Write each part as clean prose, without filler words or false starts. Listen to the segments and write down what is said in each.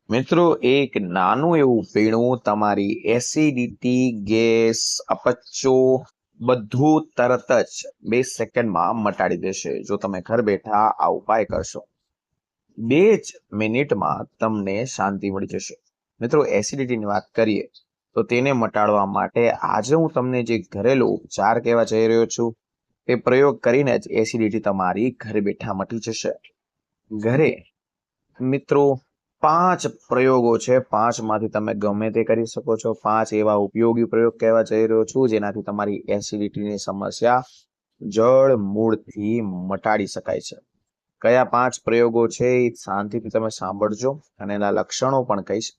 મિત્રો, એક નાનું એવું પીણું તમારી એસિડિટી, ગેસ, અપચો બધું તરત જ 2 સેકન્ડમાં મટાડી દેશે જો તમે ઘર બેઠા આ ઉપાય કરશો. 2 જ મિનિટમાં તમને શાંતિ મળી જશે. મિત્રો, એસિડિટીની વાત કરીએ તો તેને મટાડવા માટે આજે હું તમને જે ઘરેલું ઉપચાર કહેવા જઈ રહ્યો છું તે પ્રયોગ કરીને જ એસિડિટી તમારી ઘરે બેઠા મટી જશે. ઘરે મિત્રો 5 પ્રયોગો છે. 5માંથી તમે ગમે તે કરી શકો છો. 5 એવા ઉપયોગી પ્રયોગ કહેવા જઈ રહ્યો છું જેનાથી તમારી એસિડિટીની સમસ્યા જળ મૂળથી મટાડી શકાય છે. કયા 5 પ્રયોગો છે એ શાંતિથી તમે સાંભળજો અને એના લક્ષણો પણ કહીશ.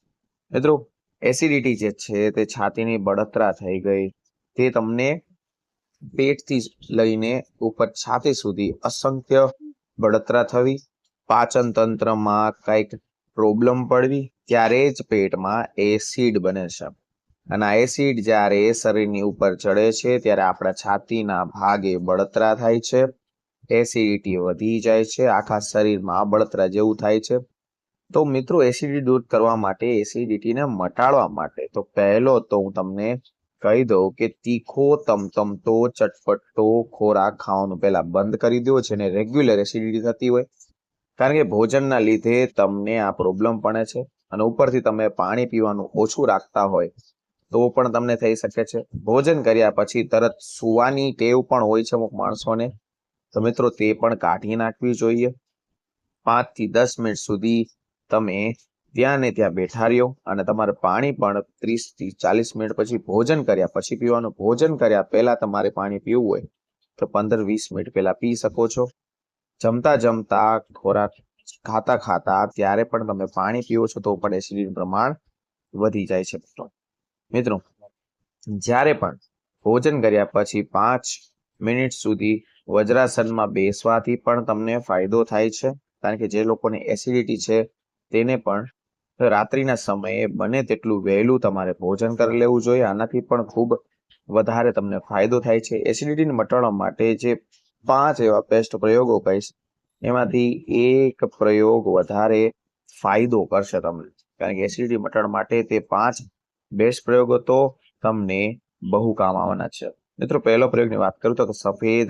મિત્રો, એસિડિટી જે છે તે છાતીની બળતરા થઈ ગઈ, તે તમને પેટથી લઈને ઉપર છાતી સુધી અસંખ્ય બળતરા થવી, પાચન તંત્રમાં કંઈક પ્રોબ્લેમ પડવી, ત્યારે જ પેટમાં એસિડ બને છે. અને આ એસિડ જ્યારે શરીરની ઉપર ચડે છે ત્યારે આપણા છાતીના ભાગે બળતરા થાય છે, એસિડિટી વધી જાય છે, આખા શરીરમાં બળતરા જેવું થાય છે. તો મિત્રો, એસિડિટી દૂર કરવા માટે, એસિડિટીને મટાડવા માટે તો પહેલો તો હું તમને કહી દઉં કે તીખો તમતમતો ચટપટો ખોરાક ખાવાનું પહેલા બંધ કરી દો, જેને રેગ્યુલર એસિડિટી થતી હોય. કારણ કે ભોજનના લીધે તમને આ પ્રોબ્લેમ પડે છે અને ઉપરથી તમે પાણી પીવાનું ઓછું રાખતા હોય તો પણ તમને થઈ શકે છે. ભોજન કર્યા પછી તરત સૂવાની ટેવ પણ હોય છે અમુક માણસોને, તો મિત્રો તે પણ કાઢી નાખવી જોઈએ. 5 થી 10 મિનિટ સુધી તમે ત્યાં ને ત્યાં બેઠા રહ્યો અને તમારે પાણી પણ 30 થી 40 મિનિટ પછી ભોજન કર્યા પછી પીવાનું. ભોજન કર્યા પહેલા તમારે પાણી પીવું હોય તો 15-20 મિનિટ પહેલા પી શકો છો. જમતા જમતા ખોરાક ખાતા ત્યારે પણ તમે પાણી પીવો છો તો પણ એસિડિટીનું પ્રમાણ વધી જાય છે. મિત્રો, જ્યારે પણ ભોજન કર્યા પછી 5 મિનિટ સુધી વજ્રાસનમાં બેસવાથી પણ તમને ફાયદો થાય છે. કારણ કે જે લોકોને એસિડિટી છે તેને પણ રાત્રિના સમયે બને તેટલું વહેલું તમારે ભોજન કરી લેવું જોઈએ. આનાથી પણ ખૂબ વધારે તમને ફાયદો થાય છે. એસિડિટીને મટાડવા માટે જે 5 એવા બેસ્ટ પ્રયોગો કહીશ એમાંથી એક પ્રયોગ વધારે ફાયદો કરશે તમને. કારણ કે એસિડિટી મટાડવા માટે તે 5 બેસ્ટ પ્રયોગો તો તમને બહુ કામ આવવાના છે. મિત્રો, પહેલો પ્રયોગની વાત કરું તો સફેદ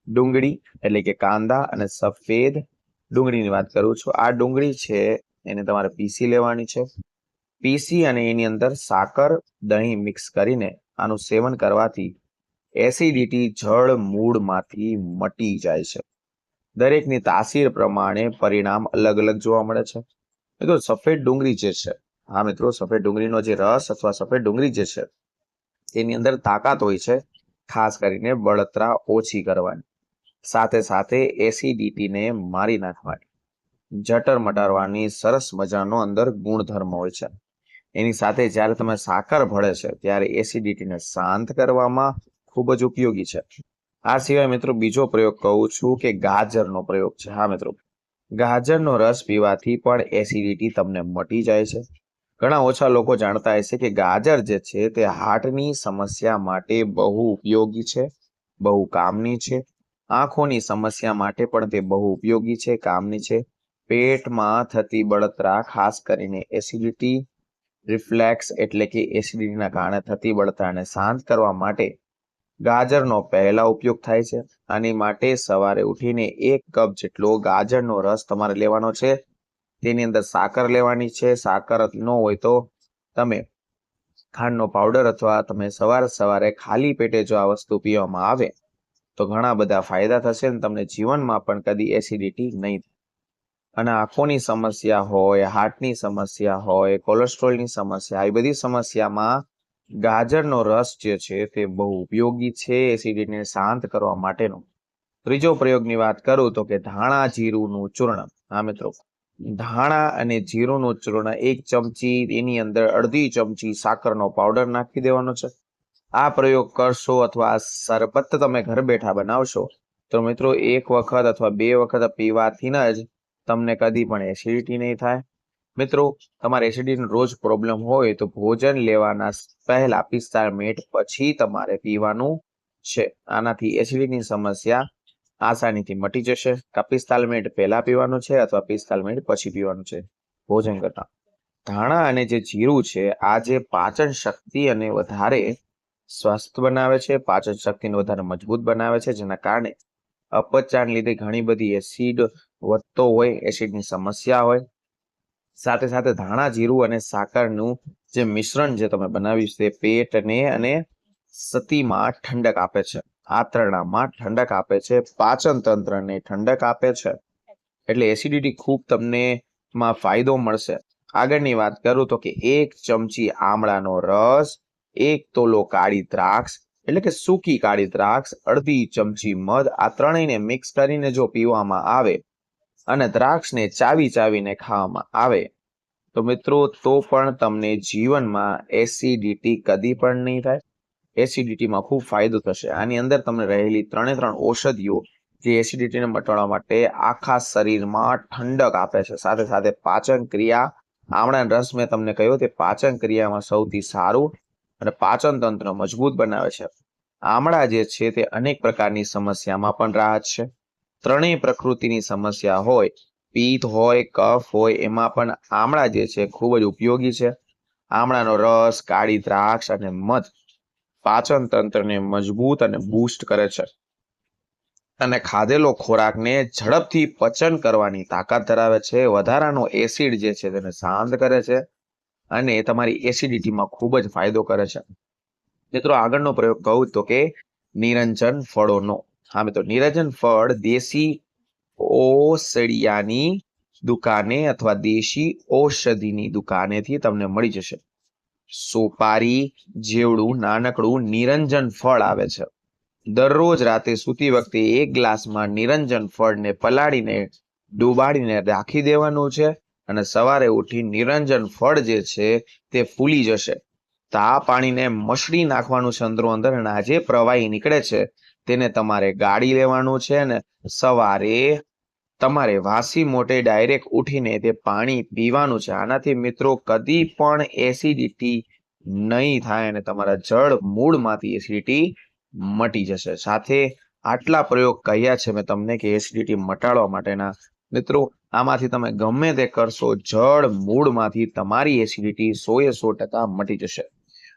ડુંગળી એટલે કે કાંદા અને સફેદ ડુંગળીની વાત કરું છું. આ ડુંગળી છે એને તમારે પીસી લેવાની છે. પીસી અને એની અંદર સાકર, દહીં મિક્સ કરીને આનું સેવન કરવાથી એસિડિટી જળ મૂળમાંથી મટી જાય છે. દરેકની તાસીર પ્રમાણે પરિણામ અલગ અલગ જોવા મળે છે. મિત્રો, સફેદ ડુંગળી જે છે, હા મિત્રો, સફેદ ડુંગળીનો જે રસ અથવા સફેદ ડુંગળી જે છે તેની અંદર તાકાત હોય છે, ખાસ કરીને બળતરા ઓછી કરવાની, સાથે સાથે એસિડિટીને મારી નાખવાની, જઠર મટાડવાની સરસ મજાનો અંદર ગુણધર્મ હોય છે. એની સાથે જ્યારે તમે સાકર ભળે છે ત્યારે એસિડિટીને શાંત કરવામાં ખૂબ જ ઉપયોગી છે. આ સિવાય મિત્રો બીજો પ્રયોગ કહું છું કે ગાજરનો પ્રયોગ છે. હા મિત્રો, ગાજરનો રસ પીવાથી પણ એસિડિટી તમને મટી જાય છે. ઘણા ઓછા લોકો જાણતા હશે કે ગાજર જે છે તે હાર્ટની સમસ્યા માટે બહુ ઉપયોગી છે, બહુ કામની છે. આંખોની સમસ્યા માટે પણ તે બહુ ઉપયોગી છે, કામની છે. પેટમાં થતી બળતરા, ખાસ કરીને એસિડિટી રિફ્લેક્સ એટલે કે એસિડિટીના કારણે થતી બળતરાને શાંત કરવા માટે ગાજરનો પહેલા ઉપયોગ થાય છે. આની માટે સવારે ઉઠીને 1 કપ જેટલો ગાજરનો રસ તમારે લેવાનો છે. તેની અંદર સાકર લેવાની છે. સાકર ન હોય તો તમે ખાંડનો પાવડર અથવા તમે સવારે ખાલી પેટે જો આ વસ્તુ પીવામાં આવે તો ઘણા બધા ફાયદા થશે અને તમને જીવનમાં પણ કદી એસિડિટી નહીં થાય. અને આંખોની સમસ્યા હોય, હાર્ટની સમસ્યા હોય, કોલેસ્ટ્રોલની સમસ્યા, આવી બધી સમસ્યામાં ગાજરનો રસ જે છે તે બહુ ઉપયોગી છે એસિડિટીને શાંત કરવા માટેનો. ત્રીજો પ્રયોગની વાત કરું તો કે ધાણા જીરુંનું ચૂર્ણ. હા મિત્રો, ધાણા અને જીરુંનું ચૂર્ણ 1 ચમચી, એની અંદર અડધી ચમચી સાકરનો પાવડર નાખી દેવાનો છે. આ પ્રયોગ કરશો અથવા શરબત તમે ઘર બેઠા બનાવશો તો મિત્રો 1 વખત અથવા 2 વખત પીવાથી જ તમને કદી પણ એસિડિટી નહીં થાય. મિત્રો, તમારે એસિડિટીનો રોજ પ્રોબ્લેમ હોય તો ભોજન લેવાના પહેલા 45 મિનિટ પછી તમારે પીવાનું છે. આનાથી એસિડિટીની સમસ્યા આસાનીથી મટી જશે. 45 મિનિટ પહેલા પીવાનું છે અથવા 45 મિનિટ પછી પીવાનું છે ભોજન કરતા. ધાણા અને જે જીરું છે આ જે પાચન શક્તિ અને વધારે સ્વસ્થ બનાવે છે, પાચન શક્તિને વધારે મજબૂત બનાવે છે, જેના કારણે અપચાને લીધે ઘણી બધી એસિડ વધતો હોય, એસિડની સમસ્યા હોય. સાથે સાથે ધાણા જીરું અને સાકરનું જે મિશ્રણ જે તમે બનાવ્યું છે પેટને અને સતીમાં ઠંડક આપે છે, આંતરડામાં ઠંડક આપે છે, પાચન તંત્રને ઠંડક આપે છે. એટલે એસિડિટી ખૂબ તમને માં ફાયદો મળશે. આગળની વાત કરું તો કે 1 ચમચી આમળાનો રસ, 1 તોલો કાળી દ્રાક્ષ એટલે કે સૂકી કાળી દ્રાક્ષ, અડધી ચમચી મધ, આ ત્રણેયને મિક્સ કરીને જો પીવામાં આવે અને દ્રાક્ષને ચાવીને ખાવામાં આવે તો મિત્રો તો પણ તમને જીવનમાં એસિડિટી કદી પણ નહીં થાય. એસિડિટીમાં ખૂબ ફાયદો થશે. આની અંદર તમને રહેલી 3 ઔષધિઓ જે એસિડિટીને મટાડવા માટે આખા શરીરમાં ઠંડક આપે છે, સાથે સાથે પાચન ક્રિયા, આમળાનો રસ મેં તમને કહ્યું તે પાચન ક્રિયામાં સૌથી સારું અને પાચન તંત્ર મજબૂત બનાવે છે. આમળા જે છે તે અનેક પ્રકારની સમસ્યામાં પણ રાહત છે. ત્રણેય પ્રકૃતિની સમસ્યા હોય, પિત્ત હોય, કફ હોય, એમાં પણ આમળા જે છે ખૂબ જ ઉપયોગી છે. આમળાનો રસ, કાળી દ્રાક્ષ અને મધ પાચન તંત્રને મજબૂત અને બૂસ્ટ કરે છે અને ખાધેલો ખોરાકને ઝડપથી પચન કરવાની તાકાત ધરાવે છે. વધારાનો એસિડ જે છે તેને શાંત કરે છે અને તમારી એસિડિટીમાં ખૂબ જ ફાયદો કરે છે. મિત્રો આગળનો પ્રયોગ કહું તો કે નિરંજન ફળોનો. હા મિત્રો, નિરંજન ફળ દેશી ઓસડિયાની દુકાને અથવા દેશી ઔષધિની દુકાનેથી તમને મળી જશે. સોપારી જેવડું નાનકડું નિરંજન ફળ આવે છે. દરરોજ રાતે સૂતી વખતે 1 ગ્લાસમાં નિરંજન ફળને પલાળીને ડુબાડીને રાખી દેવાનું છે અને સવારે ઉઠી નિરંજન ફળ જે છે તે ફૂલી જશે. તો આ પાણીને મસળી નાખવાનું છે અંદરો અંદર અને આ જે પ્રવાહી નીકળે છે તેને તમારે ગાળી લેવાનું છે અને સવારે તમારે વાસી મોઢે ડાયરેક્ટ ઉઠીને તે પાણી પીવાનું છે. આનાથી મિત્રો કદી પણ એસિડિટી નહીં થાય અને તમારા જળ મૂળમાંથી એસિડિટી મટી જશે. સાથે આટલા પ્રયોગ કહ્યા છે મેં તમને કે એસિડિટી મટાડવા માટેના. મિત્રો આમાંથી તમે ગમે તે કરશો, જળ મૂળમાંથી તમારી એસિડિટી 100% મટી જશે.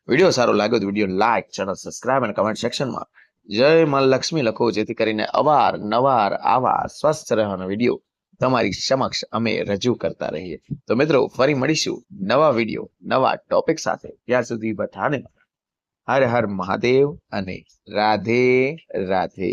વિડીયો સારો લાગ્યો તો વિડીયો લાઈક, ચેનલ સબસ્ક્રાઇબ અને કમેન્ટ સેક્શનમાં જય માં લક્ષ્મી લખો, જેથી કરીને અવારનવાર આવા સ્વસ્થ રહેવાનો વિડીયો તમારી સમક્ષ અમે રજૂ કરતા રહીએ. તો મિત્રો ફરી મળીશું નવા વિડીયો નવા ટોપિક સાથે. ત્યાં સુધી બધાને હર હર મહાદેવ અને રાધે રાધે.